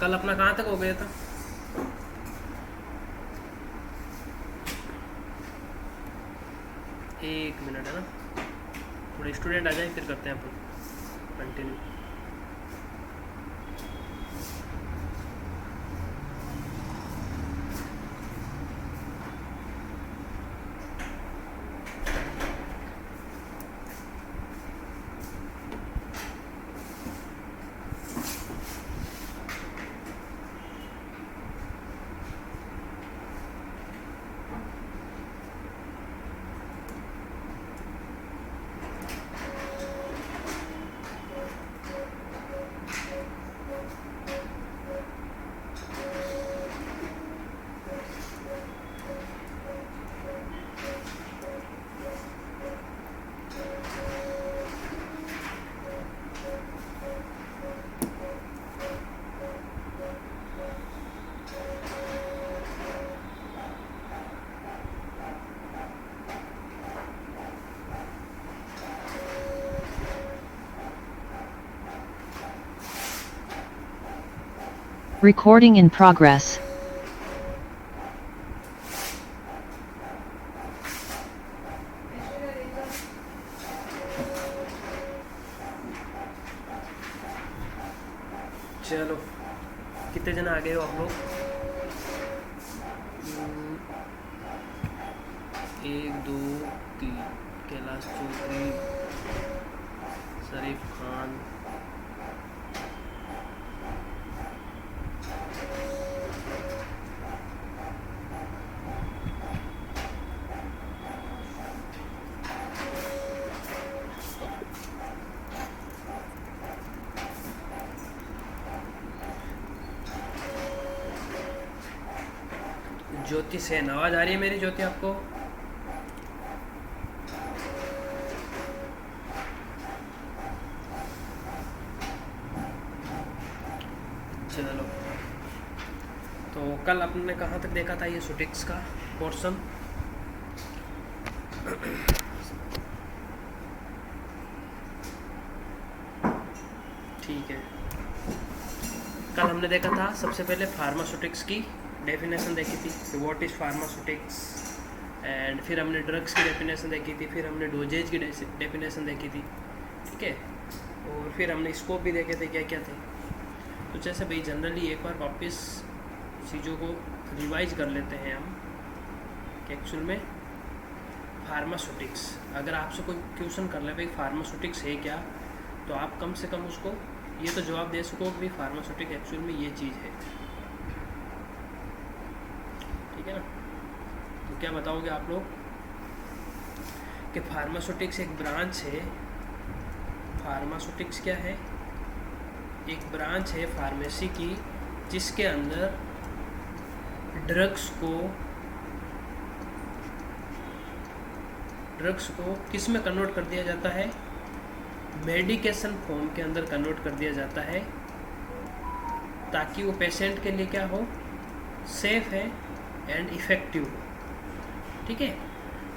कल अपना कहाँ तक हो गया था? एक मिनट है ना, थोड़े स्टूडेंट आ जाए फिर करते हैं अपन कंटिन्यू। Recording in progress. चलो, कितने जन आ गए हो आप लोग? 1 2 3, कैलाश चौधरी, शरीफ खान, ज्योति सेन। आवाज़ आ रही है मेरी ज्योति आपको? चलो, तो कल आपने कहाँ तक देखा था ये सुटिक्स का पोर्शन? ठीक है, कल हमने देखा था सबसे पहले फार्मास्यूटिक्स की डेफिनेशन देखी थी कि व्हाट इज़ फार्मास्यूटिक्स, एंड फिर हमने ड्रग्स की डेफिनेशन देखी थी, फिर हमने डोजेज की डेफिनेशन देखी थी, ठीक है, और फिर हमने स्कोप भी देखे थे क्या क्या थे। तो जैसे भाई जनरली एक बार वापस चीज़ों को रिवाइज कर लेते हैं हम कि एक्चुअल में फार्मास्यूटिक्स, अगर आपसे कोई क्वेश्चन कर ले भाई फार्मास्यूटिक्स है क्या, तो आप कम से कम उसको ये तो जवाब दे सको कि फार्मास्यूटिक एक्चुअल में ये चीज़ है, ठीक है ना। तो क्या बताओगे आप लोग कि फार्मास्यूटिक्स एक ब्रांच है? फार्मास्यूटिक्स क्या है? एक ब्रांच है फार्मेसी की जिसके अंदर ड्रग्स को किस में कन्वर्ट कर दिया जाता है? मेडिकेशन फॉर्म के अंदर कन्वर्ट कर दिया जाता है, ताकि वो पेशेंट के लिए क्या हो, सेफ है एंड इफ़ेक्टिव हो, ठीक है।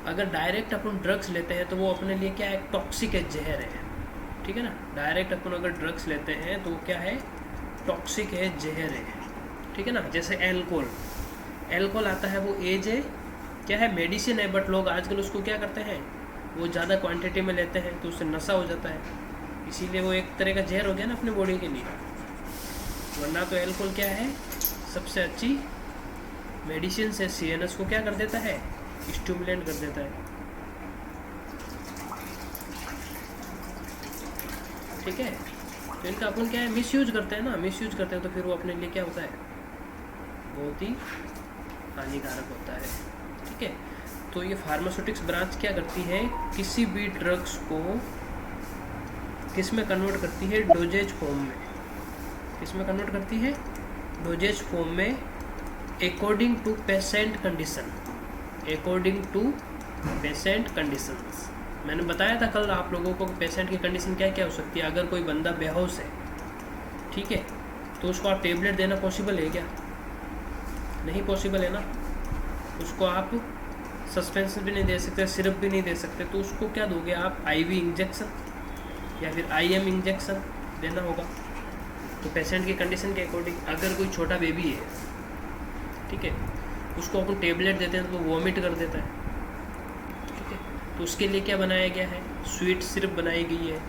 अगर डायरेक्ट अपन ड्रग्स लेते हैं तो वो अपने लिए क्या है, टॉक्सिक है, जहर है, ठीक है ना। डायरेक्ट अपन अगर ड्रग्स लेते हैं तो वो क्या है, टॉक्सिक है, जहर है, ठीक है ना। जैसे एल्कोहल आता है, वो एज है, क्या है, मेडिसिन है, बट लोग आजकल उसको क्या करते हैं, वो ज़्यादा क्वांटिटी में लेते हैं तो उससे नशा हो जाता है, इसीलिए वो एक तरह का जहर हो गया ना अपनी बॉडी के लिए। वरना तो एल्कोहल क्या है, सबसे अच्छी मेडिसिन से सीएनएस को क्या कर देता है, स्टिमुलेट कर देता है, ठीक है। तो इनका अपन क्या है, मिसयूज करते हैं ना, मिसयूज करते हैं तो फिर वो अपने लिए क्या होता है, बहुत ही हानिकारक होता है, ठीक है। तो ये फार्मास्यूटिक्स ब्रांच क्या करती है, किसी भी ड्रग्स को किस में कन्वर्ट करती है, डोजेज फॉर्म में। किस में कन्वर्ट करती है, डोजेज फॉर्म में, according to patient condition, according to patient conditions. मैंने बताया था कल आप लोगों को पेशेंट की कंडीशन क्या क्या हो सकती है। अगर कोई बंदा बेहोश है, ठीक है, तो उसको आप टेबलेट देना पॉसिबल है क्या? नहीं पॉसिबल है ना। उसको आप सस्पेंशन भी नहीं दे सकते, सिरप भी नहीं दे सकते, तो उसको क्या दोगे आप, आईवी इंजेक्शन या फिर आईएम इंजेक्शन देना होगा, तो पेशेंट की कंडीशन के अकॉर्डिंग, अगर कोई छोटा बेबी है, ठीक है, उसको अपन टेबलेट देते हैं तो वो वॉमिट कर देता है, ठीक है, तो उसके लिए क्या बनाया गया है, स्वीट सिरप बनाई गई है,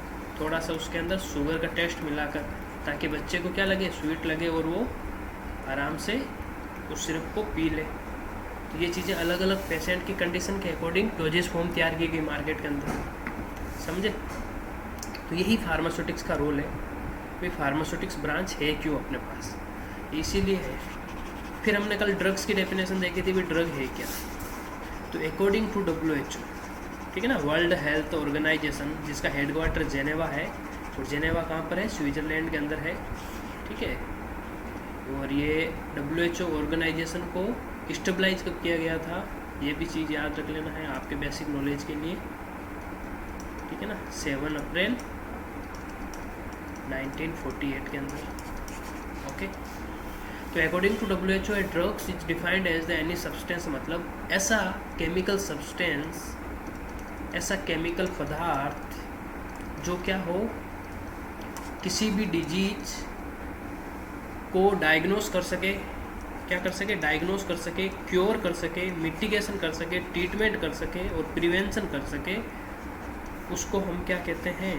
थोड़ा सा उसके अंदर शुगर का टेस्ट मिलाकर, ताकि बच्चे को क्या लगे, स्वीट लगे और वो आराम से उस सिरप को पी ले। तो ये चीज़ें अलग अलग पेशेंट की कंडीशन के अकॉर्डिंग डोजेज फॉर्म तैयार की गई मार्केट के अंदर, समझे। तो यही फार्मास्यूटिक्स का रोल है। भाई फार्मास्यूटिक्स ब्रांच है क्यों अपने पास, इसीलिए है। फिर हमने कल ड्रग्स की डेफिनेशन देखी थी, भी ड्रग है क्या। तो अकॉर्डिंग टू WHO, ठीक है ना, वर्ल्ड हेल्थ ऑर्गेनाइजेशन, जिसका हेडक्वार्टर जेनेवा है, और जेनेवा कहाँ पर है, स्विट्ज़रलैंड के अंदर है, ठीक है। और ये WHO ऑर्गेनाइजेशन को स्टेबलाइज कब किया गया था, ये भी चीज़ याद रख लेना है आपके बेसिक नॉलेज के लिए, ठीक है ना, 7 अप्रैल 1948 के अंदर, ओके। तो according to WHO a drugs is defined as the any substance, मतलब ऐसा केमिकल सब्सटेंस, ऐसा केमिकल पदार्थ जो क्या हो, किसी भी डिजीज को डायग्नोस कर सके, क्या कर सके, डायग्नोस कर सके, क्योर कर सके, मिटिगेशन कर सके, ट्रीटमेंट कर सके और प्रिवेंशन कर सके, उसको हम क्या कहते हैं,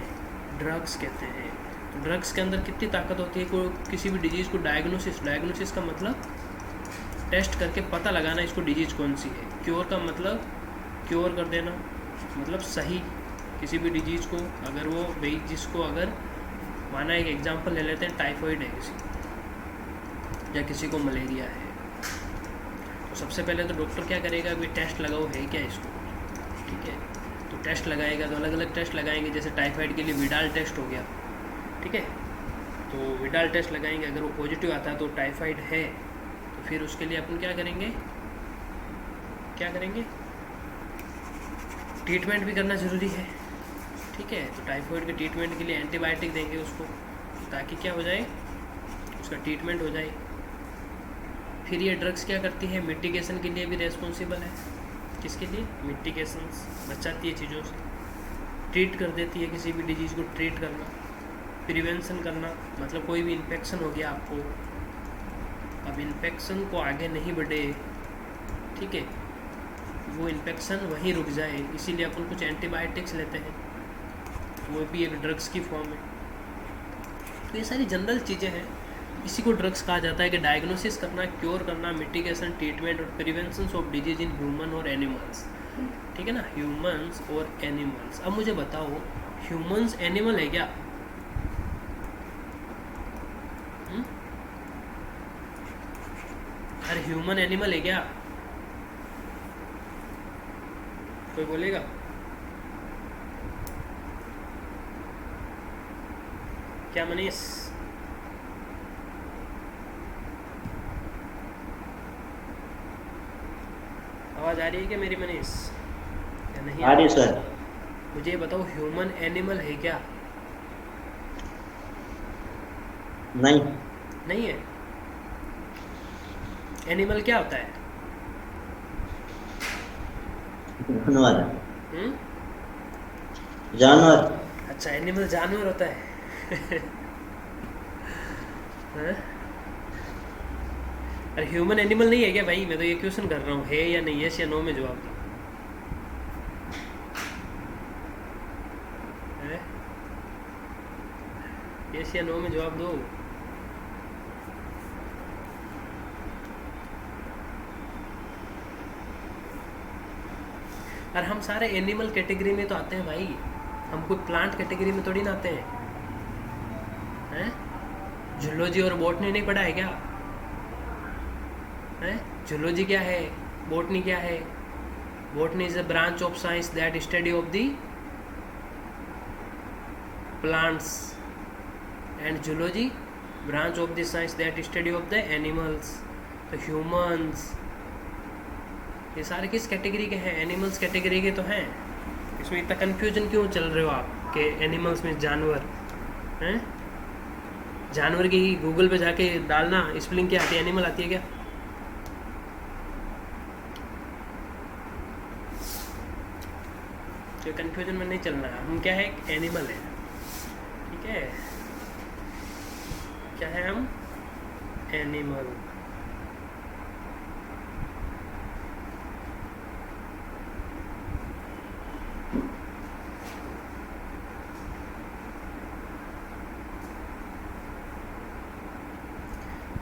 ड्रग्स कहते हैं। तो ड्रग्स के अंदर कितनी ताकत होती है, को किसी भी डिजीज़ को डायग्नोसिस का मतलब टेस्ट करके पता लगाना इसको डिजीज़ कौन सी है, क्योर का मतलब क्योर कर देना, मतलब सही किसी भी डिजीज़ को, अगर वो भाई जिसको अगर माना एक एग्जांपल ले लेते हैं, टाइफॉइड है किसी, या किसी को मलेरिया है, तो सबसे पहले तो डॉक्टर क्या करेगा, भाई टेस्ट लगाओ है क्या इसको, ठीक है। तो टेस्ट लगाएगा, तो अलग अलग टेस्ट लगाएंगे, जैसे टाइफाइड के लिए विडाल टेस्ट हो गया, ठीक है, तो विडाल टेस्ट लगाएंगे, अगर वो पॉजिटिव आता है तो टाइफाइड है, तो फिर उसके लिए अपन क्या करेंगे, ट्रीटमेंट भी करना ज़रूरी है, ठीक है। तो टाइफाइड के ट्रीटमेंट के लिए एंटीबायोटिक देंगे उसको, ताकि क्या हो जाए, उसका ट्रीटमेंट हो जाए। फिर ये ड्रग्स क्या करती है, मिटिगेशन के लिए भी रेस्पॉन्सिबल है, किसके लिए, मिटिगेशन, बचाती है चीज़ों से, ट्रीट कर देती है, किसी भी डिजीज़ को ट्रीट करना, प्रिवेंशन करना, मतलब कोई भी इन्फेक्शन हो गया आपको, अब इन्फेक्शन को आगे नहीं बढ़े, ठीक है, वो इन्फेक्शन वहीं रुक जाए, इसीलिए अपन कुछ एंटीबायोटिक्स लेते हैं, वो भी एक ड्रग्स की फॉर्म है। तो ये सारी जनरल चीज़ें हैं, इसी को ड्रग्स कहा जाता है कि डायग्नोसिस करना, क्योर करना, मिटिगेशन, ट्रीटमेंट और prevention of disease in human और एनिमल्स, ठीक है ना, ह्यूमंस और एनिमल्स। अब मुझे बताओ, ह्यूमंस एनिमल है क्या? अरे ह्यूमन एनिमल है क्या? कोई बोलेगा? क्या मनीष? आवाज़ आ रही है क्या मेरी मनीष, या नहीं आ रही सर? मुझे बताओ, ह्यूमन एनिमल है क्या? नहीं। नहीं है। एनिमल क्या होता है? जानवर। हम्म? जानवर। अच्छा, एनिमल जानवर होता है। हाँ? अरे ह्यूमन एनिमल नहीं है क्या भाई? मैं तो ये क्वेश्चन कर रहा हूँ, है या नहीं, यस या नो में जवाब दो। यस या नो में जवाब दो। और हम सारे एनिमल कैटेगरी में तो आते हैं भाई, हम कोई प्लांट कैटेगरी में थोड़ी ना आते हैं। जूलॉजी और बॉटनी नहीं पढ़ा है क्या? जूलॉजी क्या है, बॉटनी क्या है? Botany is a branch of science that study of the plants, and zoology branch of the science that study of the animals. तो ह्यूमंस ये सारे किस कैटेगरी के हैं? एनिमल्स कैटेगरी के तो हैं। इसमें इतना कन्फ्यूजन क्यों चल रहे हो आप कि एनिमल्स में जानवर हैं? जानवर की गूगल पे जाके डालना, स्पेलिंग क्या आती है, एनिमल आती है क्या? तो कन्फ्यूजन में नहीं चलना, हम क्या है, एनिमल है, ठीक है। क्या है हम? एनिमल।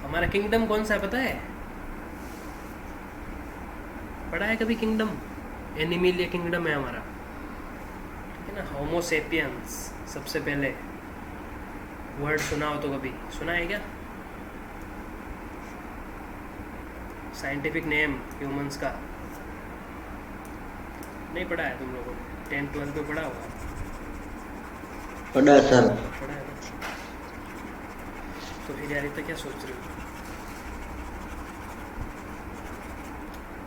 हमारा किंगडम कौन सा है पता है? पढ़ा है कभी किंगडम? एनिमल किंगडम है हमारा, ठीक है ना। होमो सेपियंस सबसे पहले वर्ड सुना हो तो कभी सुना है क्या? साइंटिफिक नेम ह्यूमंस का नहीं पढ़ा है तुम लोगों ने? 10th 12th में पढ़ा होगा। पढ़ा है सर। पढ़ा है ना? तो फिर यार इतना क्या सोच रहे हो?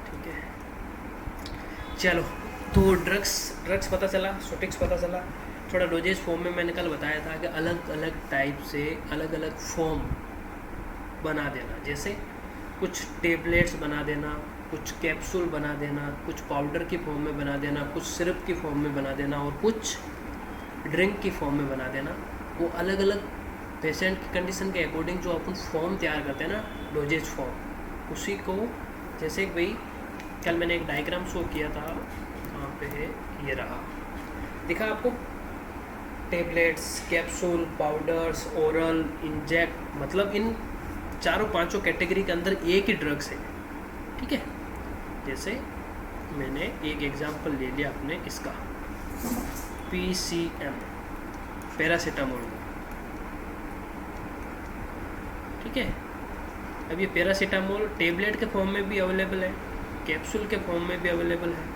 ठीक है चलो, तो ड्रग्स पता चला, सोटिक्स पता चला। थोड़ा डोजेज फॉर्म में मैंने कल बताया था कि अलग अलग टाइप से अलग अलग फॉर्म बना देना, जैसे कुछ टेबलेट्स बना देना, कुछ कैप्सूल बना देना, कुछ पाउडर की फॉर्म में बना देना, कुछ सिरप की फॉर्म में बना देना और कुछ ड्रिंक की फॉर्म में बना देना। वो अलग अलग पेशेंट की कंडीशन के अकॉर्डिंग जो अपन फॉर्म तैयार करते हैं ना, डोजेज फॉर्म, उसी को जैसे भाई कल मैंने एक डायग्राम शो किया था, कहाँ पे है ये रहा, दिखा आपको? Tablets, capsule, powders, oral, inject, मतलब इन चारों पांचों कैटेगरी के अंदर एक ही ड्रग्स है, ठीक है। जैसे मैंने एक एग्जांपल ले लिया अपने इसका, PCM, पैरासीटामोल, ठीक है। अब ये पैरासीटामोल टेबलेट के फॉर्म में भी अवेलेबल है, कैप्सूल के फॉर्म में भी अवेलेबल है,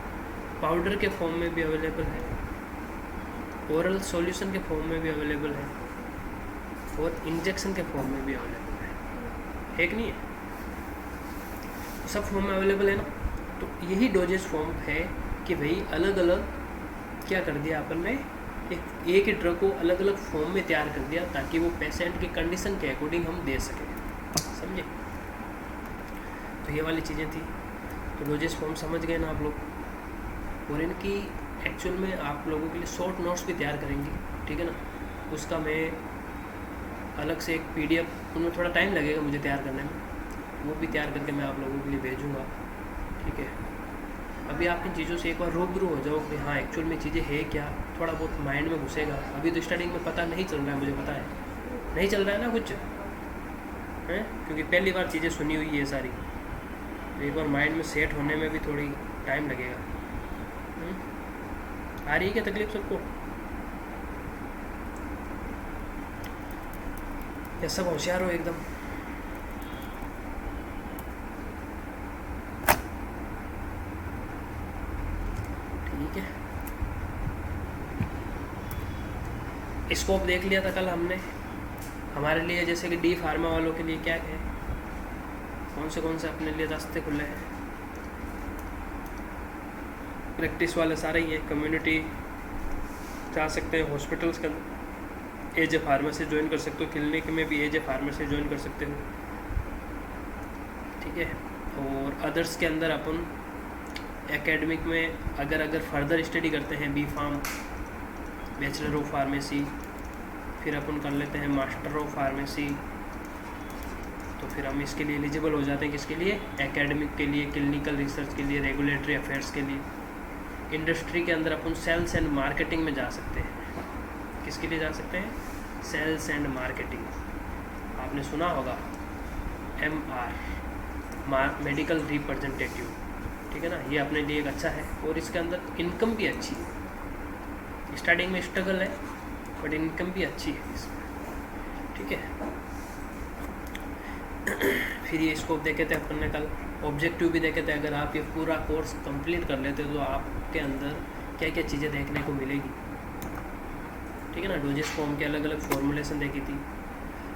पाउडर के फॉर्म में भी अवेलेबल है, ओरल सॉल्यूशन के फॉर्म में भी अवेलेबल है और इंजेक्शन के फॉर्म में भी अवेलेबल है कि नहीं है? तो सब फॉर्म में अवेलेबल है ना। तो यही डोजेज फॉर्म है कि भाई अलग अलग क्या कर दिया अपन ने, एक ही ड्रग को अलग अलग फॉर्म में तैयार कर दिया ताकि वो पेशेंट की कंडीशन के अकॉर्डिंग हम दे सकें, समझे? तो ये वाली चीज़ें थी। तो डोजेज फॉर्म समझ गए ना आप लोग। और इनकी एक्चुअल में आप लोगों के लिए शॉर्ट नोट्स भी तैयार करेंगे, ठीक है ना। उसका मैं अलग से एक PDF, उनमें थोड़ा टाइम लगेगा मुझे तैयार करने में, वो भी तैयार करके मैं आप लोगों के लिए भेजूँगा, ठीक है। अभी आप इन चीज़ों से एक बार रूबरू हो जाओ कि हाँ एक्चुअल में चीज़ें है क्या, थोड़ा बहुत माइंड में घुसेगा। अभी तो स्टार्टिंग में पता नहीं चल रहा है, मुझे पता है नहीं चल रहा है ना कुछ, हैं, क्योंकि पहली बार चीज़ें सुनी हुई है सारी। तो एक बार माइंड में सेट होने में भी थोड़ी टाइम लगेगा। आ रही है क्या तकलीफ सबको? या सब होशियार हो एकदम? ठीक है, स्कोप देख लिया था कल हमने हमारे लिए, जैसे कि डी फार्मा वालों के लिए क्या है, कौन से अपने लिए रास्ते खुले हैं। प्रैक्टिस वाले सारे ही है, कम्युनिटी जा सकते हैं, हॉस्पिटल्स का एज ए फार्मेसी ज्वाइन कर सकते हो, क्लिनिक में भी एज ए फार्मेसी ज्वाइन कर सकते हो, ठीक है। और अदर्स के अंदर अपन एकेडमिक में अगर फर्दर स्टडी करते हैं, B.Pharm, बैचलर ऑफ फार्मेसी, फिर अपन कर लेते हैं मास्टर ऑफ फार्मेसी, तो फिर हम इसके लिए एलिजिबल हो जाते हैं। किसके लिए? एकेडमिक के लिए, क्लिनिकल रिसर्च के लिए, रेगुलेटरी अफेयर्स के लिए। इंडस्ट्री के अंदर अपन सेल्स एंड मार्केटिंग में जा सकते हैं। किसके लिए जा सकते हैं? Sales and marketing. आपने सुना होगा MR, मेडिकल रिप्रेजेंटेटिव, ठीक है ना। ये अपने लिए एक अच्छा है और इसके अंदर इनकम भी अच्छी है। स्टार्टिंग में स्ट्रगल है बट इनकम भी अच्छी है इसमें, ठीक है। फिर ये स्कोप देखे थे अपन ने कल, ऑब्जेक्टिव भी देखे थे। अगर आप ये पूरा कोर्स कंप्लीट कर लेते तो आपके अंदर क्या क्या चीज़ें देखने को मिलेगी, ठीक है ना। डोजेज फॉर्म के अलग अलग फॉर्मुलेशन देखी थी।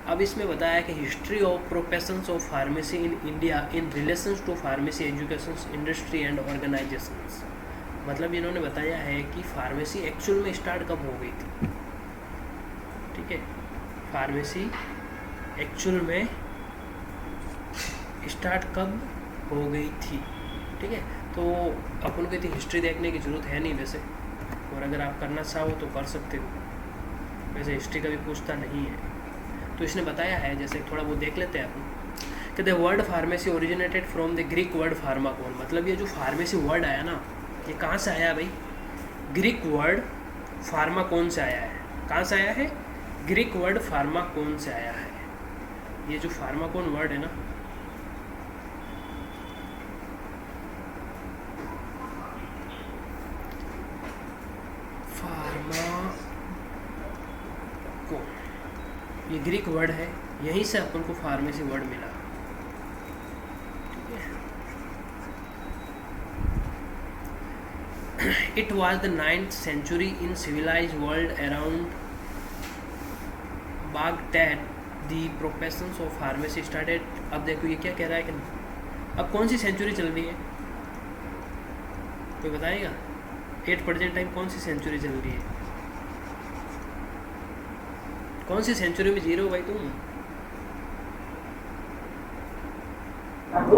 अब इसमें बताया कि history of professions of pharmacy in India in relations to pharmacy education industry and organisations. मतलब इन्होंने बताया है कि फार्मेसी एक्चुअल में स्टार्ट कब हो गई थी, ठीक है। फार्मेसी एक्चुअल में स्टार्ट कब हो गई थी, ठीक है। तो अपन को इतनी हिस्ट्री देखने की ज़रूरत है नहीं वैसे, और अगर आप करना चाहो तो कर सकते हो, वैसे हिस्ट्री कभी पूछता नहीं है। तो इसने बताया है, जैसे थोड़ा वो देख लेते हैं अपन, कि the word pharmacy originated from the Greek word pharmakon. मतलब ये जो फार्मेसी वर्ड आया ना, ये कहाँ से आया भाई? ग्रीक वर्ड फार्माकोन से आया है। कहाँ से आया है? ग्रीक वर्ड फार्माकोन से आया है। ये जो फार्माकोन वर्ड है ना, फार्माकोन, ये ग्रीक वर्ड है, यहीं से अपन को फार्मेसी वर्ड मिला। It was the 9th century in civilized world around Baghdad the professions of pharmacy started। अब देखो ये क्या कह रहा है कि अब कौन सी सेंचुरी चल रही है, कोई बताएगा? 8 प्रेजेंट टाइम कौन सी सेंचुरी चल रही है? कौन सी सेंचुरी में जी रहे हो भाई तुम?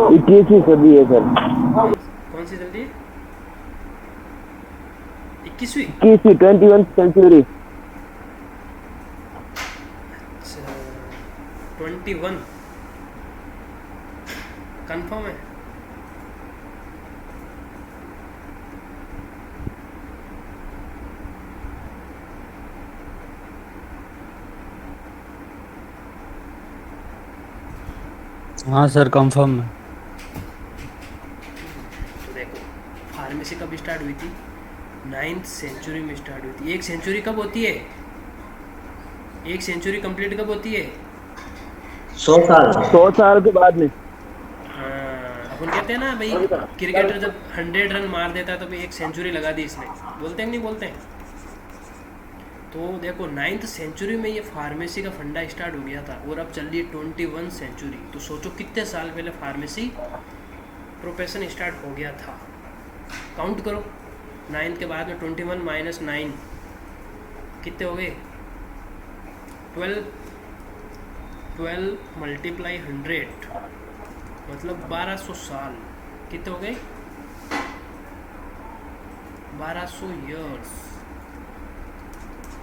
21वीं सदी है सर। कौन सी चल रही है? 21वीं 21वीं सेंचुरी। अच्छा 21 कंफर्म है? हाँ सर कंफर्म है। तो देखो फार्मेसी कब स्टार्ट हुई थी? 9th सेंचुरी में स्टार्ट हुई थी। एक सेंचुरी कब होती है? एक सेंचुरी कंप्लीट कब होती है? 100 साल के बाद में। अपन कहते हैं ना भाई, क्रिकेटर जब 100 रन मार देता है तो भाई एक सेंचुरी लगा दी इसने, बोलते हैं नहीं बोलते हैं? तो देखो 9th सेंचुरी में ये फार्मेसी का फंडा स्टार्ट हो गया था और अब चल रही है 21 सेंचुरी। तो सोचो कितने साल पहले फार्मेसी प्रोफेशन स्टार्ट हो गया था। काउंट करो, 9 के बाद में 21 माइनस 9 कितने हो गए? 12 मल्टीप्लाई 100 मतलब 1200 साल। कितने हो गए? 1200 ईयर्स।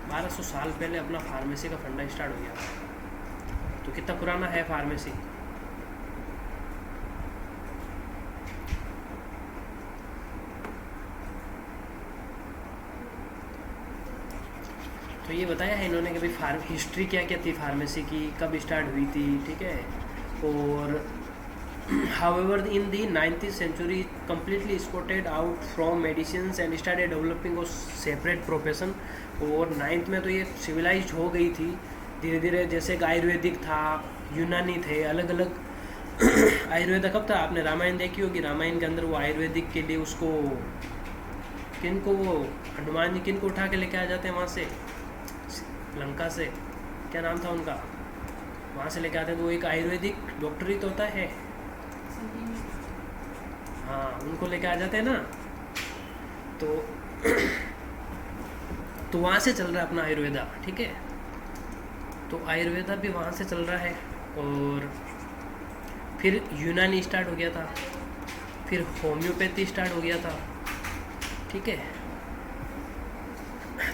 1200 साल पहले अपना फार्मेसी का फंडा स्टार्ट हो गया। तो कितना पुराना है फार्मेसी? तो ये बताया है इन्होंने कि भाई हिस्ट्री क्या क्या थी फार्मेसी की, कब स्टार्ट हुई थी, ठीक है। और however in the 9th century completely spotted out from medicines and started developing a separate profession। और 9th में तो ये सिविलाइज्ड हो गई थी धीरे धीरे, जैसे कि आयुर्वेदिक था, यूनानी थे, अलग अलग आयुर्वेद कब था? आपने रामायण देखी होगी, रामायण के अंदर वो आयुर्वेदिक के लिए उसको किनको, वो हनुमान जी किनको उठा के लेके आ जाते हैं वहाँ से, लंका से, क्या नाम था उनका, वहाँ से लेके आते हैं। तो वो एक आयुर्वेदिक डॉक्टर ही तो होता है, हाँ उनको लेके आ जाते हैं ना। तो वहाँ से चल रहा है अपना आयुर्वेदा, ठीक है। तो आयुर्वेदा भी वहाँ से चल रहा है। और फिर यूनानी स्टार्ट हो गया था, फिर होम्योपैथी स्टार्ट हो गया था, ठीक है।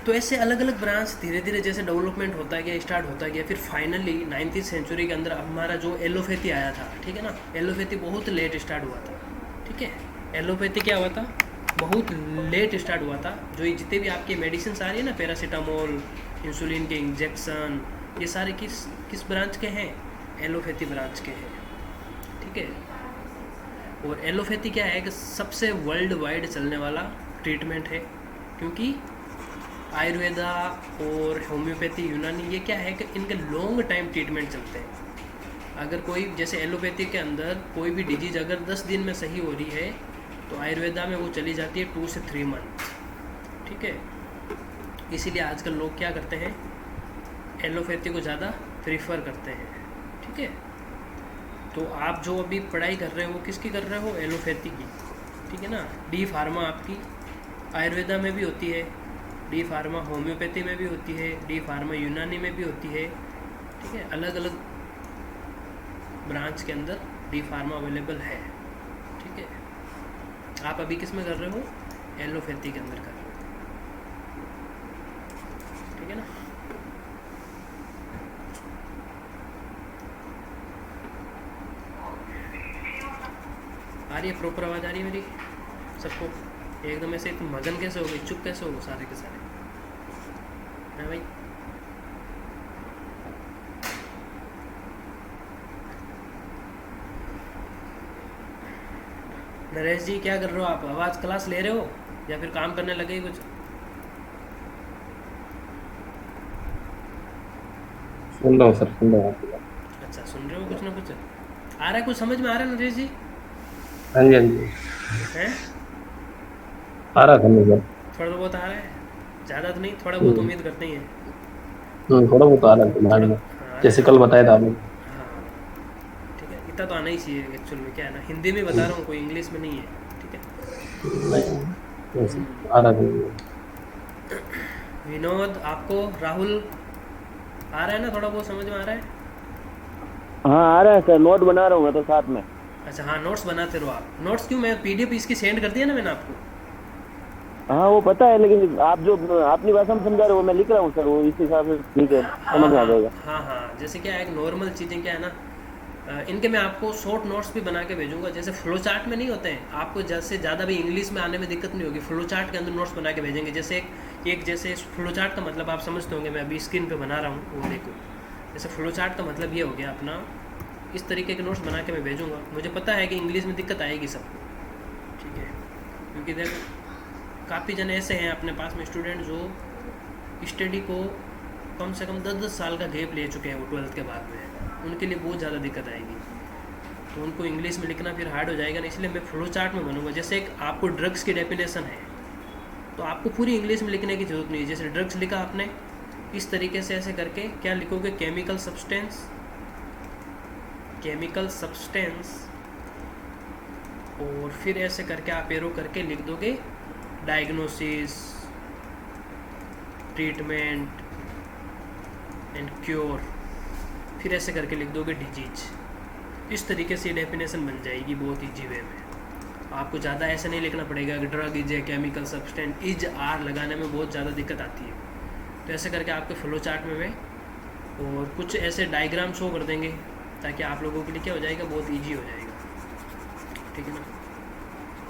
तो ऐसे अलग अलग ब्रांच धीरे धीरे जैसे डेवलपमेंट होता गया, स्टार्ट होता गया। फिर फाइनली 9th सेंचुरी के अंदर हमारा जो एलोपैथी आया था, ठीक है ना। एलोपैथी बहुत लेट स्टार्ट हुआ था, ठीक है। एलोपैथी क्या हुआ था? बहुत लेट स्टार्ट हुआ था। जो ये जितने भी आपके मेडिसिन आ रही है ना, पैरासीटामोल, इंसुलिन के इंजेक्शन, ये सारे किस ब्रांच के हैं? एलोपैथी ब्रांच के हैं, ठीक है। और एलोपैथी क्या है कि सबसे वर्ल्ड वाइड चलने वाला ट्रीटमेंट है, क्योंकि आयुर्वेदा और होम्योपैथी, यूनानी, ये क्या है कि इनके लॉन्ग टाइम ट्रीटमेंट चलते हैं। अगर कोई जैसे एलोपैथी के अंदर कोई भी डिजीज़ अगर 10 दिन में सही हो रही है, तो आयुर्वेदा में वो चली जाती है 2 से 3 मंथ, ठीक है। इसीलिए आजकल लोग क्या करते हैं, एलोपैथी को ज़्यादा प्रीफर करते हैं, ठीक है। तो आप जो अभी पढ़ाई कर रहे हो वो किसकी कर रहे हो? एलोपैथी की, ठीक है ना। डी फार्मा आपकी आयुर्वेदा में भी होती है, डी फार्मा होम्योपैथी में भी होती है, डी फार्मा यूनानी में भी होती है, ठीक है। अलग अलग ब्रांच के अंदर डी फार्मा अवेलेबल है, ठीक है। आप अभी किस में कर रहे हो? एलोपैथी के अंदर कर रहे हो, ठीक है ना। रही है, प्रॉपर आवाज़ आ रही है मेरी सबको? एकदम ऐसे तुम मगन कैसे हो गए, चुप कैसे हो सारे के सारे? हाँ भाई, नरेश जी क्या कर रहे हो आप? आवाज़ क्लास ले रहे हो या फिर काम करने लगे कुछ? सुन रहा हूँ सर, सुन रहा हूँ। अच्छा, सुन रहे हो कुछ ना कुछ? आ रहा है कुछ समझ में? आ रहा है नरेश जी? हाँ जी, हाँ जी, हैं? आ रहा था मुझे। थोड़ा तो बहुत आ रहा है, ज़्यादा तो नहीं, थोड़ा बहुत उम्मीद करते ही हैं। थोड़ा बहुत आ रहा है दिमाग थोड़ा, में, हाँ जैसे थोड़ा, कल बताया था आपने। हाँ ठीक है, इतना तो आना ही चाहिए एक्चुअल में। क्या है ना, हिंदी में बता रहा हूँ, कोई इंग्लिश में नहीं है, ठीक है। नहीं, वैसे आ रहा था मुझे। विनोद, आपको? राहुल, आ रहा है ना? थोड़ा बहुत समझ में आ रहा है? हाँ आ रहा है सर, नोट बना रहा हूँ मैं तो साथ में। अच्छा हाँ, नोट्स बनाते रहो आप। नोट्स क्यों? मैं पीडीएफ इसकी सेंड कर दिया ना मैंने आपको। हाँ वो पता है, लेकिन आप जो अपनी भाषा में समझा रहे हो वो मैं लिख रहा हूँ सर, वो इस हिसाब से ठीक है, हाँ समझ में आ हाँ जाएगा। हाँ हाँ, जैसे क्या है, नॉर्मल चीज़ें क्या है ना, इनके मैं आपको शॉर्ट नोट्स भी बना के भेजूंगा। जैसे फ्लो चार्ट में नहीं होते हैं, आपको जैसे ज़्यादा भी इंग्लिश में आने में दिक्कत नहीं होगी, फ्लो चार्ट के अंदर नोट्स बना के भेजेंगे। जैसे एक जैसे फ्लो चार्ट का मतलब आप समझते होंगे, मैं अभी स्क्रीन पे बना रहा हूँ वो देखो। जैसे फ्लो चार्ट का मतलब ये हो गया अपना, इस तरीके के नोट्स बना के मैं भेजूँगा। मुझे पता है कि इंग्लिश में दिक्कत आएगी सबको, ठीक है, क्योंकि देखो काफ़ी जन ऐसे हैं अपने पास में स्टूडेंट जो स्टडी को कम से कम 10-10 साल का गैप ले चुके हैं वो 12th के बाद में, उनके लिए बहुत ज़्यादा दिक्कत आएगी। तो उनको इंग्लिश में लिखना फिर हार्ड हो जाएगा ना, इसलिए मैं फ्लो चार्ट में बनूंगा। जैसे एक आपको ड्रग्स की डेफिनेशन है, तो आपको पूरी इंग्लिश में लिखने की ज़रूरत नहीं है। जैसे ड्रग्स लिखा आपने, इस तरीके से ऐसे करके क्या लिखोगे, केमिकल सब्सटेंस, केमिकल सब्सटेंस, और फिर ऐसे करके आप एरो करके लिख दोगे डायग्नोसिस, ट्रीटमेंट एंड क्योर, फिर ऐसे करके लिख दोगे डिजीज। इस तरीके से डेफिनेशन बन जाएगी बहुत ईजी वे में। आपको ज़्यादा ऐसे नहीं लिखना पड़ेगा कि drug is a chemical substance, is are लगाने में बहुत ज़्यादा दिक्कत आती है। तो ऐसे करके आपके फ्लो चार्ट में और कुछ ऐसे डायग्राम शो कर देंगे ताकि आप लोगों के लिए क्या हो जाएगा, बहुत ईजी हो जाएगा, ठीक है ना।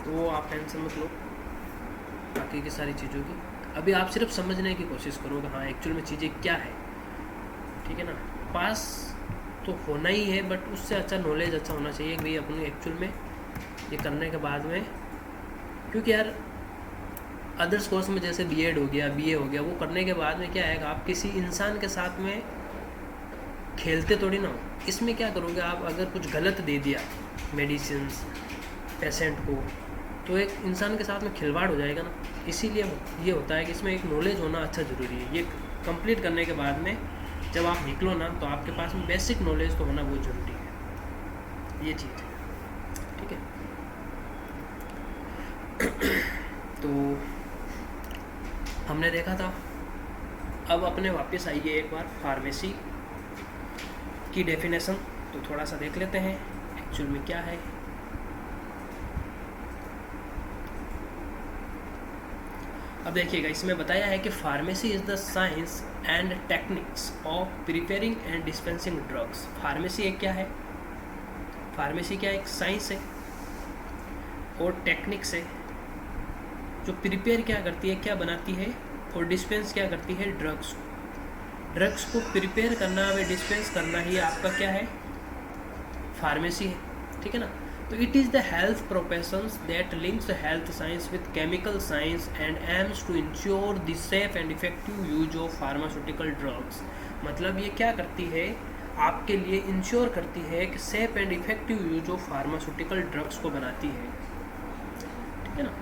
तो वो आप टेंशन मत लो बाकी की सारी चीज़ों की, अभी आप सिर्फ समझने की कोशिश करो कि हाँ एक्चुअल में चीज़ें क्या है, ठीक है ना। पास तो होना ही है, बट उससे अच्छा नॉलेज अच्छा होना चाहिए कि भाई अपने एक्चुअल में ये करने के बाद में, क्योंकि यार अदर्स कोर्स में जैसे बीएड हो गया, बीए हो गया, वो करने के बाद में क्या है, आप किसी इंसान के साथ में खेलते थोड़ी ना हो। इसमें क्या करोगे आप, अगर कुछ गलत दे दिया मेडिसिन पेशेंट को, तो एक इंसान के साथ में खिलवाड़ हो जाएगा ना। इसीलिए ये होता है कि इसमें एक नॉलेज होना अच्छा ज़रूरी है। ये कंप्लीट करने के बाद में जब आप निकलो ना, तो आपके पास में बेसिक नॉलेज तो होना बहुत ज़रूरी है, ये चीज़ है, ठीक है। तो हमने देखा था, अब अपने वापस आइए एक बार फार्मेसी की डेफिनेशन, तो थोड़ा सा देख लेते हैं एक्चुअल में क्या है। अब देखिएगा, इसमें बताया है कि pharmacy is the science and techniques of preparing and dispensing drugs. Pharmacy एक क्या है, फार्मेसी क्या एक साइंस है और टेक्निक्स है जो प्रिपेयर क्या करती है, क्या बनाती है, और डिस्पेंस क्या करती है, ड्रग्स को। ड्रग्स को प्रिपेयर करना व डिस्पेंस करना ही आपका क्या है, फार्मेसी है, ठीक है ना। तो it is the health professions that links health science with chemical science and aims to ensure the safe and effective use of pharmaceutical drugs. मतलब ये क्या करती है, आपके लिए इंश्योर करती है कि safe and effective use of pharmaceutical drugs को बनाती है, ठीक है ना।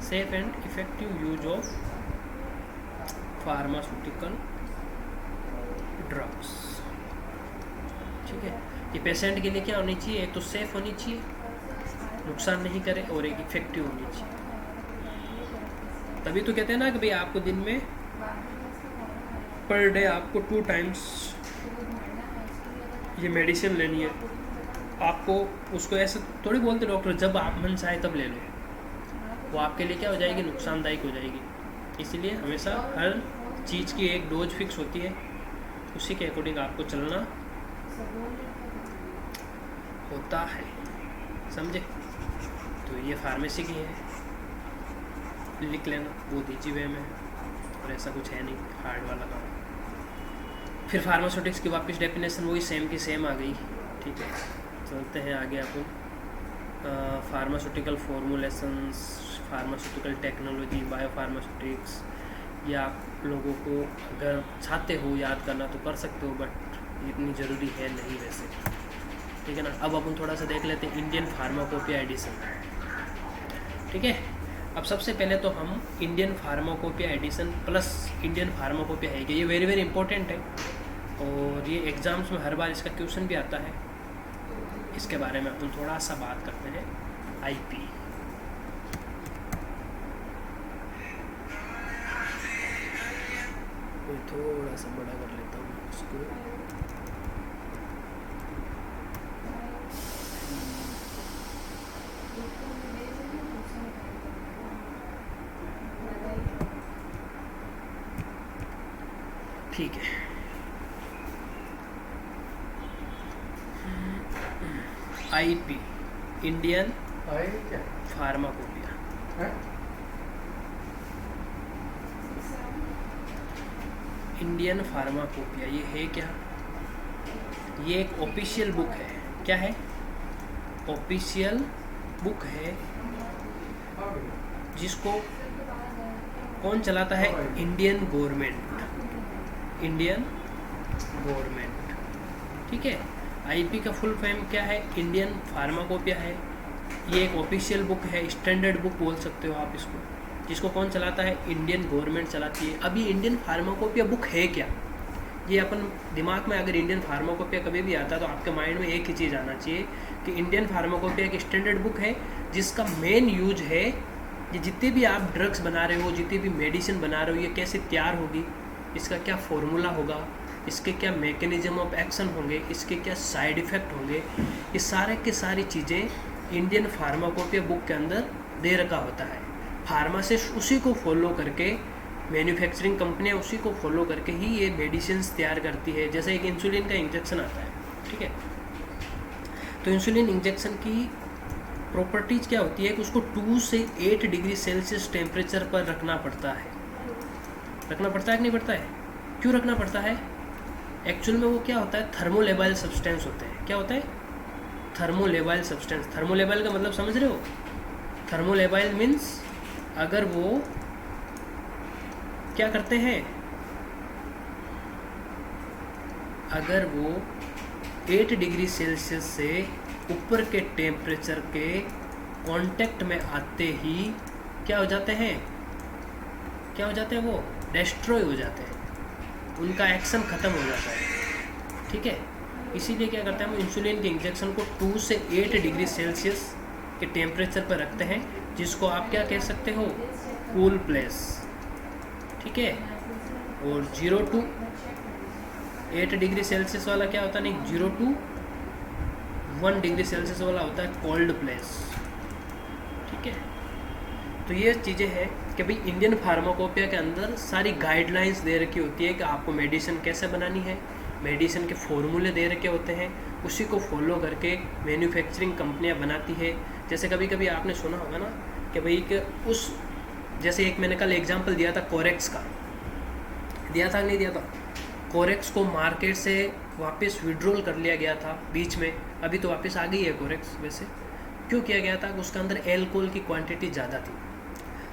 Safe and effective use of pharmaceutical drugs, ठीक है। ये पेशेंट के लिए क्या होनी चाहिए, एक तो सेफ होनी चाहिए, नुकसान नहीं करे, और एक इफेक्टिव होनी चाहिए। तभी तो कहते हैं ना कि भाई आपको दिन में पर डे आपको 2 टाइम्स ये मेडिसिन लेनी है। आपको उसको ऐसे थोड़ी बोलते डॉक्टर, जब आप मन चाहे तब ले लो, वो आपके लिए क्या हो जाएगी, नुकसानदायक हो जाएगी। इसलिए हमेशा हर चीज़ की एक डोज फिक्स होती है, उसी के अकॉर्डिंग आपको चलना होता है, समझे। तो ये फार्मेसी की है, लिख लेना, बहुत ईजी वे में है और ऐसा कुछ है नहीं हार्ड वाला काम। फिर फार्मास्यूटिक्स की वापस डेफिनेशन वही सेम की सेम आ गई। ठीक है, चलते हैं आगे। अपन pharmaceutical formulations, pharmaceutical technology, biopharmaceutics, या आप लोगों को अगर चाहते हो याद करना तो कर सकते हो, बट इतनी ज़रूरी है नहीं वैसे। ठीक है ना। अब अपन थोड़ा सा देख लेते हैं इंडियन फार्माकोपिया एडिशन। ठीक है, अब सबसे पहले तो हम Indian pharmacopoeia edition plus Indian pharmacopoeia है, ये वेरी वेरी इंपॉर्टेंट है और ये एग्ज़ाम्स में हर बार इसका क्वेश्चन भी आता है। इसके बारे में अपन थोड़ा सा बात करते हैं। आईपी, थोड़ा सा बड़ा कर लेता हूँ इसको। ठीक है, IP Indian pharmacopoeia. Indian pharmacopoeia ये है क्या? ये एक ऑफिशियल बुक है। क्या है? ऑफिशियल बुक है जिसको कौन चलाता है? Indian government. Indian government. ठीक है। आईपी का फुल फॉर्म क्या है? इंडियन फार्माकोपिया है। ये एक ऑफिशियल बुक है, स्टैंडर्ड बुक बोल सकते हो आप इसको, जिसको कौन चलाता है? इंडियन गवर्नमेंट चलाती है। अब ये इंडियन फार्माकोपिया बुक है क्या? ये अपन दिमाग में अगर इंडियन फार्माकोपिया कभी भी आता है तो आपके माइंड में एक ही चीज़ आना चाहिए कि इंडियन फार्माकोपिया एक स्टैंडर्ड बुक है जिसका मेन यूज है ये जितने भी आप ड्रग्स बना रहे हो, जितनी भी मेडिसिन बना रहे हो, ये कैसे तैयार होगी, इसका क्या फॉर्मूला होगा, इसके क्या मैकेनिज्म ऑफ एक्शन होंगे, इसके क्या साइड इफ़ेक्ट होंगे, ये सारे के सारी चीज़ें इंडियन फार्माकोपिया बुक के अंदर दे रखा होता है। फार्मासिस्ट उसी को फॉलो करके, मैन्युफैक्चरिंग कंपनियां उसी को फॉलो करके ही ये मेडिसिन तैयार करती है। जैसे एक इंसुलिन का इंजेक्शन आता है, ठीक है, तो इंसुलिन इंजेक्शन की प्रॉपर्टीज़ क्या होती है कि उसको 2 से 8 डिग्री सेल्सियस टेम्परेचर पर रखना पड़ता है। रखना पड़ता है कि नहीं पड़ता है? क्यों रखना पड़ता है? एक्चुअल में वो क्या होता है? थर्मोलेबाइल सब्सटेंस होते हैं। क्या होता है? Thermolabile substance. थर्मोलेबाइल का मतलब समझ रहे हो? थर्मोलेबाइल मीन्स अगर वो क्या करते हैं, अगर वो 8 डिग्री सेल्सियस से ऊपर के टेम्परेचर के कांटेक्ट में आते ही क्या हो जाते हैं? क्या हो जाते हैं? वो डिस्ट्रॉय हो जाते हैं, उनका एक्शन ख़त्म हो जाता है। ठीक है, इसीलिए क्या करते हैं हम इंसुलिन के इंजेक्शन को 2 से 8 डिग्री सेल्सियस के टेम्परेचर पर रखते हैं, जिसको आप क्या कह सकते हो? Cool place. ठीक है, और 0 to 8 डिग्री सेल्सियस वाला क्या होता है? नहीं, 0 to 1 डिग्री सेल्सियस वाला होता है कोल्ड प्लेस। ठीक है, तो ये चीज़ें हैं कि भाई इंडियन फार्माकोपिया के अंदर सारी गाइडलाइंस दे रखी होती है कि आपको मेडिसिन कैसे बनानी है, मेडिसिन के फॉर्मूले दे रखे होते हैं, उसी को फॉलो करके मैन्युफैक्चरिंग कंपनियां बनाती है। जैसे कभी कभी आपने सुना होगा ना कि भाई कि उस, जैसे एक मैंने कल एग्जांपल दिया था कोरेक्स का, दिया था नहीं दिया था? कोरेक्स को मार्केट से वापस विड्रॉल कर लिया गया था बीच में, अभी तो वापस आ गई है कोरेक्स। वैसे क्यों किया गया था? उसके अंदर एल्कोहल की क्वांटिटी ज़्यादा थी,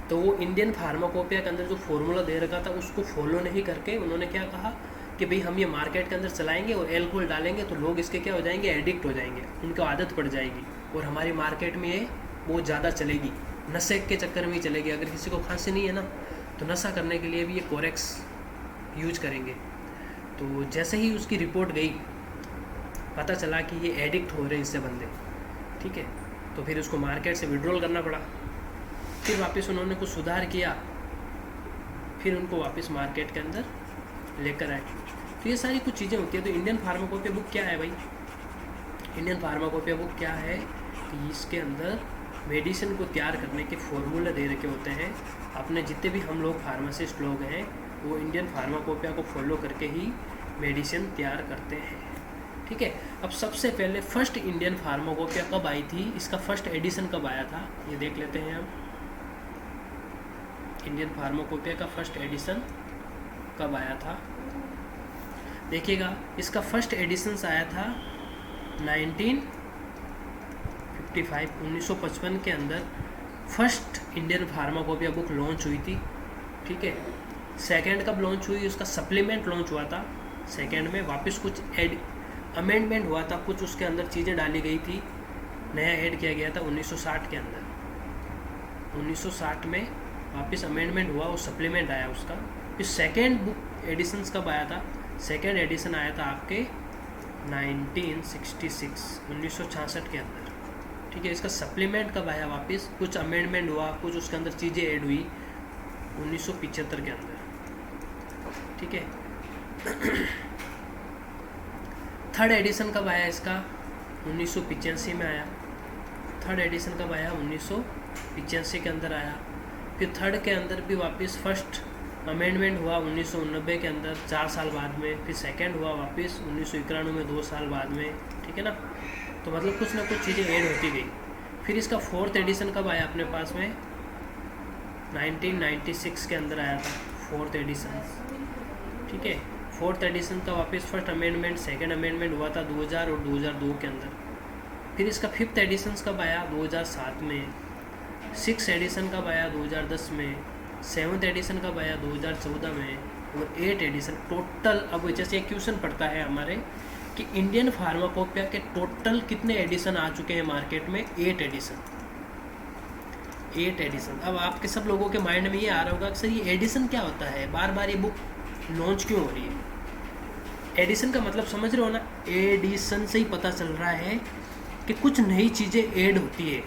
तो वो इंडियन फार्माकोपिया के अंदर जो फॉर्मूला दे रखा था उसको फॉलो नहीं करके उन्होंने क्या कहा कि भाई हम ये मार्केट के अंदर चलाएंगे और एल्कोहल डालेंगे तो लोग इसके क्या हो जाएंगे? एडिक्ट हो जाएंगे, उनको आदत पड़ जाएगी और हमारी मार्केट में ये बहुत ज़्यादा चलेगी, नशे के चक्कर में ही चलेगी। अगर किसी को खांसी नहीं है ना तो नशा करने के लिए भी ये कोरेक्स यूज करेंगे। तो जैसे ही उसकी रिपोर्ट गई, पता चला कि ये एडिक्ट हो रहे हैं इससे बंदे, ठीक है, तो फिर उसको मार्केट से विड्रॉल करना पड़ा। फिर वापस उन्होंने कुछ सुधार किया, फिर उनको वापस मार्केट के अंदर लेकर आए। तो ये सारी कुछ चीज़ें होती है। तो इंडियन फार्माकोपिया बुक क्या है भाई? इंडियन फार्माकोपिया बुक क्या है कि इसके अंदर मेडिसिन को तैयार करने के फॉर्मूले दे रखे होते हैं। अपने जितने भी हम लोग फार्मासिस्ट लोग हैं वो इंडियन फार्माकोपिया को फॉलो करके ही मेडिसिन तैयार करते हैं। ठीक है। अब सबसे पहले फर्स्ट इंडियन फार्माकोपिया कब आई थी, इसका फर्स्ट एडिशन कब आया था, ये देख लेते हैं हम। इंडियन फार्माकोपिया का फर्स्ट एडिशन कब आया था, देखिएगा। इसका फर्स्ट एडिशन आया था 1955 के अंदर first Indian pharmacopoeia book launch हुई थी, ठीक है। सेकंड कब लॉन्च हुई, उसका सप्लीमेंट लॉन्च हुआ था सेकंड में, वापस कुछ अमेंडमेंट हुआ था, कुछ उसके अंदर चीज़ें डाली गई थी, नया ऐड किया गया था 1960 के अंदर। 1960 में वापस अमेंडमेंट हुआ, वो सप्लीमेंट आया उसका। फिर सेकेंड बुक एडिशंस कब आया था, सेकेंड एडिशन आया था आपके 1966 के अंदर, ठीक है। इसका सप्लीमेंट कब आया वापस, कुछ अमेंडमेंट हुआ, कुछ उसके अंदर चीज़ें ऐड हुई 1975 के अंदर, ठीक है। थर्ड एडिशन कब आया इसका, 1985 में आया। थर्ड एडिशन कब आया, 1985 के अंदर आया। फिर थर्ड के अंदर भी वापस फर्स्ट अमेंडमेंट हुआ 1990 के अंदर, 4 साल बाद में। फिर सेकंड हुआ वापस 1991 में, 2 साल बाद में, ठीक है ना। तो मतलब कुछ ना कुछ चीज़ें ऐड होती गई। फिर इसका फोर्थ एडिशन कब आया अपने पास में, 1996 के अंदर आया था फोर्थ एडिशन, ठीक है। फोर्थ एडिशन का वापस फर्स्ट अमेंडमेंट सेकंड अमेंडमेंट हुआ था 2000 और 2002 के अंदर। फिर इसका फिफ्थ एडिशन कब आया, 2007 में। सिक्स एडिशन कब आया, 2010 में। सेवन्थ एडिशन कब आया, 2014 में। और एट एडिशन टोटल, अब जैसे एक क्वेश्चन पड़ता है हमारे कि इंडियन फार्माकोपिया के टोटल कितने एडिशन आ चुके हैं मार्केट में, 8 एडिशन। 8 एडिशन। अब आपके सब लोगों के माइंड में ये आ रहा होगा कि सर ये एडिशन क्या होता है, बार बार ये बुक लॉन्च क्यों हो रही है। एडिशन का मतलब समझ रहे हो ना, एडिशन से ही पता चल रहा है कि कुछ नई चीज़ें ऐड होती है,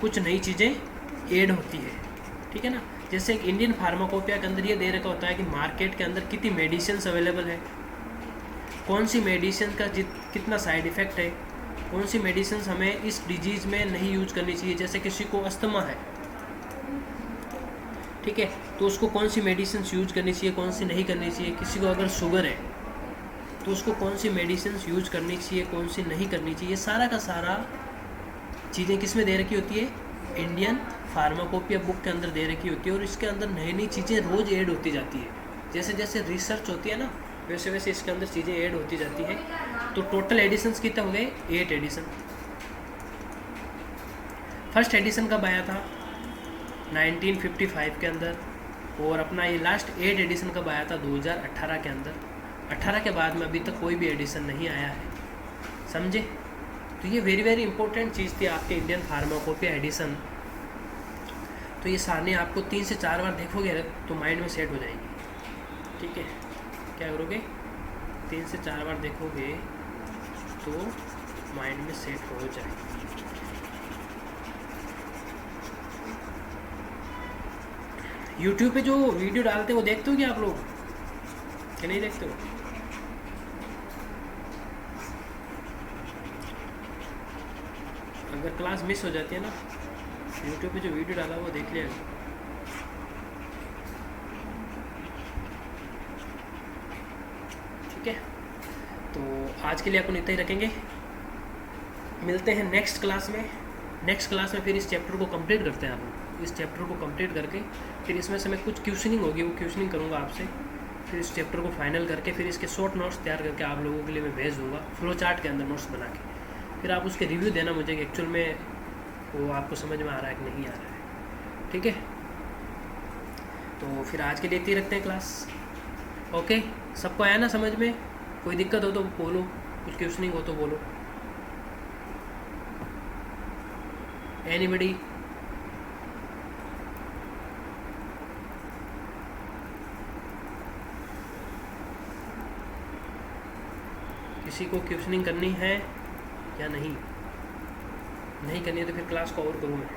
कुछ नई चीज़ें ऐड होती है, ठीक है ना। जैसे एक इंडियन फार्माकोपिया के अंदर ये दे रखा होता है कि मार्केट के अंदर कितनी मेडिसिन अवेलेबल है, कौन सी मेडिसिन का कितना साइड इफ़ेक्ट है, कौन सी मेडिसिन हमें इस डिजीज़ में नहीं यूज करनी चाहिए। जैसे किसी को अस्थमा है, ठीक है, तो उसको कौन सी मेडिसिन यूज करनी चाहिए, कौन सी नहीं करनी चाहिए। किसी को अगर शुगर है तो उसको कौन सी मेडिसिन यूज करनी चाहिए, कौन सी नहीं करनी चाहिए। सारा का सारा चीज़ें किस में दे रखी होती है, इंडियन फार्माकोपिया बुक के अंदर दे रखी होती है। और इसके अंदर नई नई चीज़ें रोज़ ऐड होती जाती है, जैसे जैसे रिसर्च होती है ना, वैसे वैसे इसके अंदर चीज़ें ऐड होती जाती है। तो टोटल एडिशंस कितने हो गए, 8 एडिशन। फर्स्ट एडिशन कब आया था, 1955 के अंदर। और अपना ये लास्ट 8 एडिशन कब आया था, 2018 के अंदर। 18 के बाद में अभी तक कोई भी एडिशन नहीं आया है, समझे। तो ये वेरी वेरी इंपॉर्टेंट चीज़ थी आपके इंडियन फार्माकोपिया एडिशन। तो ये सारणी आपको 3 से 4 बार देखोगे तो माइंड में सेट हो जाएगी, ठीक है। क्या करोगे, 3 से 4 बार देखोगे तो माइंड में सेट हो जाएगी। यूट्यूब पे जो वीडियो डालते हो वो देखते हो क्या आप लोग, कि नहीं देखते हो। अगर क्लास मिस हो जाती है ना, यूट्यूब पे जो वीडियो डाला वो देख लिया। ठीक है, तो आज के लिए अपन इतना ही रखेंगे। मिलते हैं नेक्स्ट क्लास में। नेक्स्ट क्लास में फिर इस चैप्टर को कंप्लीट करते हैं अपन। इस चैप्टर को कंप्लीट करके फिर इसमें से मैं कुछ क्वेश्चनिंग होगी, वो क्वेश्चनिंग करूँगा आपसे। फिर इस चैप्टर को फाइनल करके फिर इसके शॉर्ट नोट्स तैयार करके आप लोगों के लिए मैं भेज दूँगा, फ्लो चार्ट के अंदर नोट्स बना के। फिर आप उसके रिव्यू देना मुझे कि एक्चुअल में वो आपको समझ में आ रहा है कि नहीं आ रहा है। ठीक है, तो फिर आज के लिए इतनी रखते हैं क्लास। ओके, सबको आया ना समझ में? कोई दिक्कत हो तो बोलो, कुछ क्वेश्चनिंग हो तो बोलो। एनीबडी? किसी को क्वेश्चनिंग करनी है या नहीं? नहीं करनी है तो फिर क्लास को और करूँ मैं।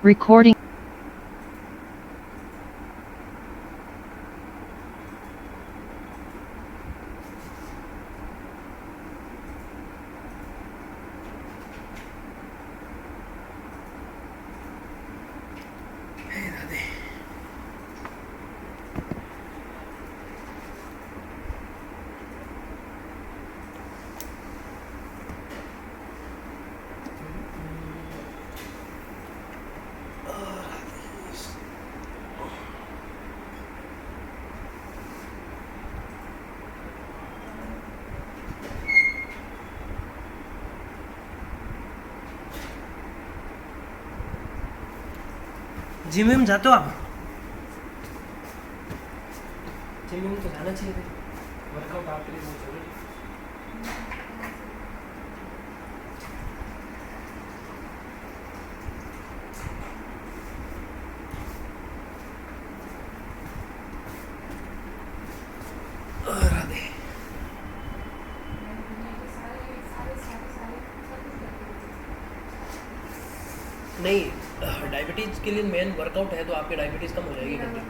Recording. जिम में जाते हो आप? जिम में तो जाना चाहिए, वर्कआउट आपके लिए बहुत जरूरी है। राधे। नहीं, डायबिटीज के लिए मेन वर्कआउट है, तो आपकी डायबिटीज कम हो जाएगी जल्दी।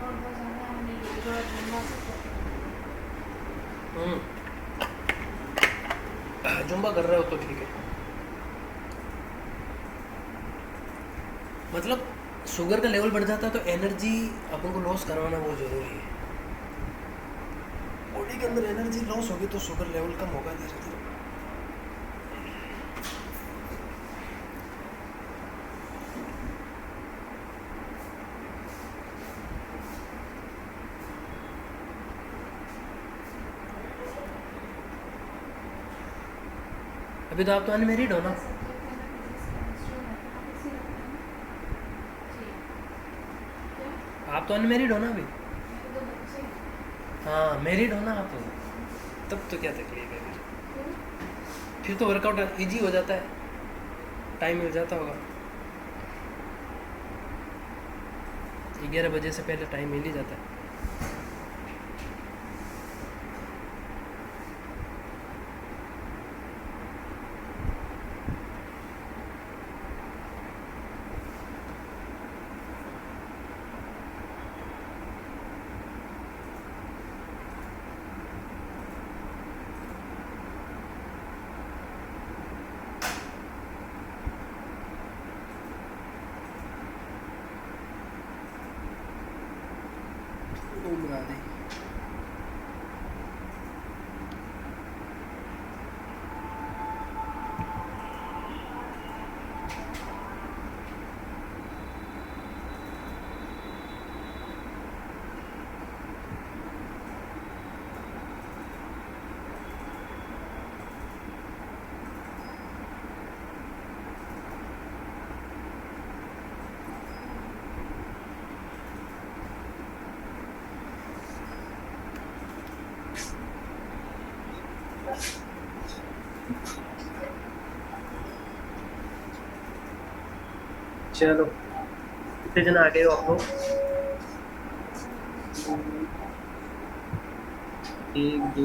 जुम्बा कर रहे हो तो ठीक है। मतलब शुगर का लेवल बढ़ जाता है तो एनर्जी अपन को लॉस करवाना बहुत ज़रूरी है। बॉडी के अंदर एनर्जी लॉस होगी तो शुगर लेवल कम होगा धीरे धीरे। अभी तो आप तो अनमेरिड हो ना? आप तो अनमेरिड हो ना अभी? हाँ, मैरिड हो ना आप? तब तो क्या तकलीफ है फिर तो वर्कआउट इजी हो जाता है, टाइम मिल जाता होगा। 11 बजे से पहले टाइम मिल ही जाता है। ओम राधे। चलो, कितने जन आ गए हो आप लोग? 1 2